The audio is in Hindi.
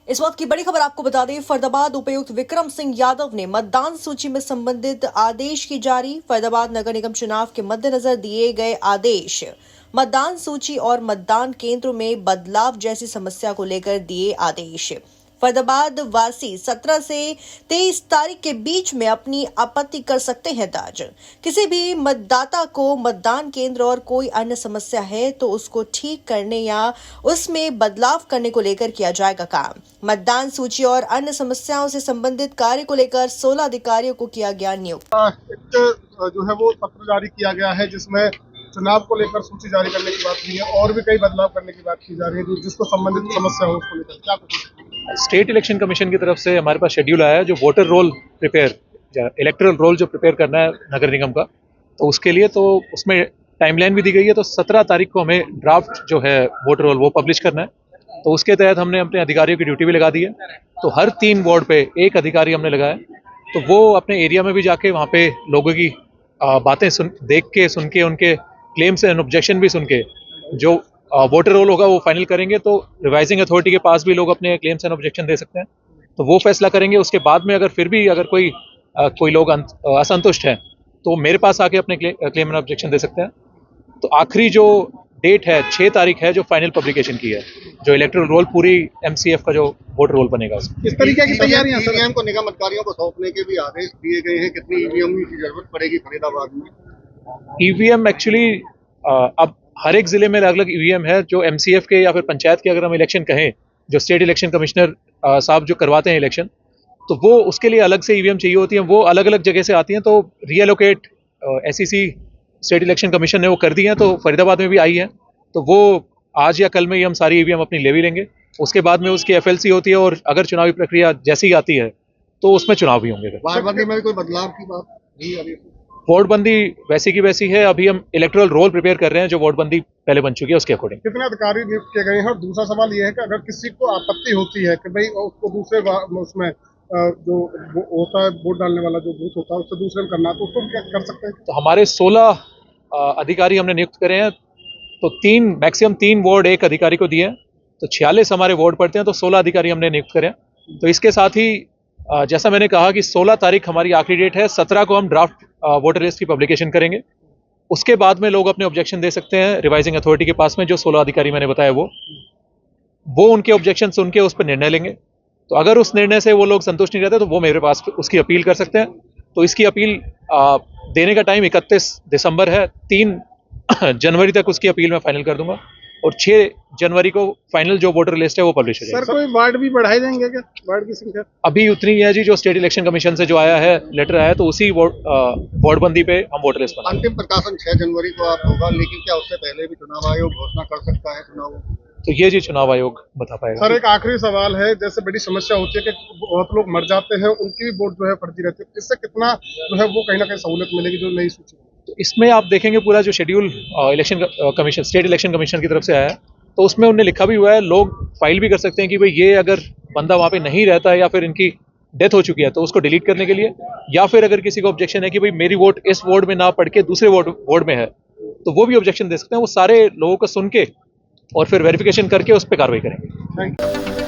इस वक्त की बड़ी खबर आपको बता दें, फरीदाबाद उपायुक्त विक्रम सिंह यादव ने मतदान सूची में संबंधित आदेश की जारी। फरीदाबाद नगर निगम चुनाव के मद्देनजर दिए गए आदेश मतदान सूची और मतदान केंद्रों में बदलाव जैसी समस्या को लेकर दिए आदेश। फरीदाबाद वासी 17 से 23 तारीख के बीच में अपनी आपत्ति कर सकते हैं दर्ज। किसी भी मतदाता को मतदान केंद्र और कोई अन्य समस्या है तो उसको ठीक करने या उसमें बदलाव करने को लेकर किया जाएगा काम। मतदान सूची और अन्य समस्याओं से संबंधित कार्य को लेकर 16 अधिकारियों को किया गया नियुक्त। जो है वो पत्र जारी किया गया है जिसमें चुनाव को लेकर सूची जारी करने की बात हुई है और भी कई बदलाव करने की बात की जा रही है जिसको संबंधित समस्या हो उसको लेकर क्या कुछ। स्टेट इलेक्शन कमीशन की तरफ से हमारे पास शेड्यूल आया है जो voter roll prepare electoral roll जो प्रिपेयर करना है नगर निगम का, तो उसके लिए तो उसमें टाइमलाइन भी दी गई है। तो 17 तारीख को हमें ड्राफ्ट जो है वोटर रोल वो पब्लिश करना है। तो उसके तहत हमने अपने अधिकारियों की ड्यूटी भी लगा दी है। तो हर 3 वार्ड पे एक अधिकारी हमने लगाया, तो वो अपने एरिया में भी जाके वहाँ पे लोगों की बातें देख के सुन के उनके क्लेम्स एंड ऑब्जेक्शन भी सुन के जो वोटर रोल होगा वो फाइनल करेंगे। तो रिवाइजिंग अथॉरिटी के पास भी लोग अपने क्लेम्स एंड ऑब्जेक्शन दे सकते हैं, तो वो फैसला करेंगे। उसके बाद में अगर फिर भी अगर कोई लोग असंतुष्ट हैं तो मेरे पास आके अपने क्लेम एंड ऑब्जेक्शन दे सकते हैं। तो आखिरी जो डेट है 6 तारीख है जो फाइनल पब्लिकेशन की है, जो इलेक्टोरल रोल पूरी एमसीएफ का जो वोटर रोल बनेगा। इस तरीके की तैयारियां ईवीएम को निगम अधिकारियों को सौंपने के भी आदेश दिए गए हैं। कितनी ईवीएम की जरूरत पड़ेगी फरीदाबाद में? ईवीएम एक्चुअली अब हर एक जिले में अलग अलग ईवीएम है। जो एमसीएफ के या फिर पंचायत के अगर हम इलेक्शन कहें, जो स्टेट इलेक्शन कमिश्नर साहब जो करवाते हैं इलेक्शन, तो वो उसके लिए अलग से ईवीएम चाहिए होती हैं। वो अलग अलग जगह से आती हैं, तो reallocate SEC state election commission ने वो कर दी हैं। तो फरीदाबाद में भी आई है, तो वो आज या कल में ही हम सारी ईवीएम अपनी ले भी लेंगे। उसके बाद में उसकी एफएलसी होती है और अगर चुनावी प्रक्रिया जैसी ही आती है तो उसमें चुनाव भी होंगे। वार्डबंदी में भी कोई बदलाव की बात नहीं आ रही? वार्डबंदी वैसी की वैसी है। अभी हम इलेक्टोरल रोल प्रिपेयर कर रहे हैं जो वार्डबंदी पहले बन चुकी है उसके अकॉर्डिंग। कितने अधिकारी नियुक्त किए गए हैं? और दूसरा सवाल ये है कि अगर किसी को आपत्ति होती है कि भाई उसको दूसरे उसमें जो होता है वोट डालने वाला जो बूथ होता है उससे दूसरे में करना, तो उसको क्या कर सकते हैं? तो हमारे 16 अधिकारी हमने नियुक्त करे हैं। तो मैक्सिमम 3 वार्ड एक अधिकारी को दिए हैं, तो 46 हमारे वार्ड पड़ते हैं, तो 16 अधिकारी हमने नियुक्त करे हैं। तो इसके साथ ही जैसा मैंने कहा कि 16 तारीख हमारी आखिरी डेट है। 17 को हम ड्राफ्ट वोटर लिस्ट की पब्लिकेशन करेंगे। उसके बाद में लोग अपने ऑब्जेक्शन दे सकते हैं रिवाइजिंग अथॉरिटी के पास में, जो 16 अधिकारी मैंने बताया वो उनके ऑब्जेक्शन सुन के उस पर निर्णय लेंगे। तो अगर उस निर्णय से वो लोग संतुष्ट नहीं रहते तो वो मेरे पास उसकी अपील कर सकते हैं। तो इसकी अपील देने का टाइम 31 दिसंबर है। 3 जनवरी तक उसकी अपील मैं फाइनल कर दूंगा और 6 जनवरी को फाइनल जो वोटर लिस्ट है वो पब्लिश हो जाएगी। सर, कोई वार्ड भी बढ़ाए जाएंगे क्या? वार्ड की संख्या अभी उतनी ही है जी, जो स्टेट इलेक्शन कमीशन से जो आया है लेटर आया है, तो उसी वार्डबंदी पे हम वोटर लिस्ट बनाएंगे। अंतिम प्रकाशन 6 जनवरी को आप होगा, लेकिन क्या उससे पहले भी चुनाव आयोग घोषणा कर सकता है चुनाव? तो ये जी चुनाव आयोग बता पाएगा। सर, एक आखिरी सवाल है, जैसे बड़ी समस्या होती है कि बहुत लोग मर जाते हैं, उनकी भी वोट जो है फर्जी रहती है, इससे कितना जो है वो कहीं ना कहीं सहूलियत मिलेगी जो नई सूची? तो इसमें आप देखेंगे पूरा जो schedule election commission state election commission की तरफ से आया है, तो उसमें उन्हें लिखा भी हुआ है लोग फाइल भी कर सकते हैं कि भाई ये अगर बंदा वहाँ पे नहीं रहता है या फिर इनकी डेथ हो चुकी है तो उसको डिलीट करने के लिए, या फिर अगर किसी को ऑब्जेक्शन है कि भाई मेरी वोट इस वार्ड में ना पढ़ के दूसरे वार्ड में है, तो वो भी ऑब्जेक्शन दे सकते हैं। वो सारे लोगों को सुन के और फिर वेरिफिकेशन करके उस पर कार्रवाई करेंगे। Thank you.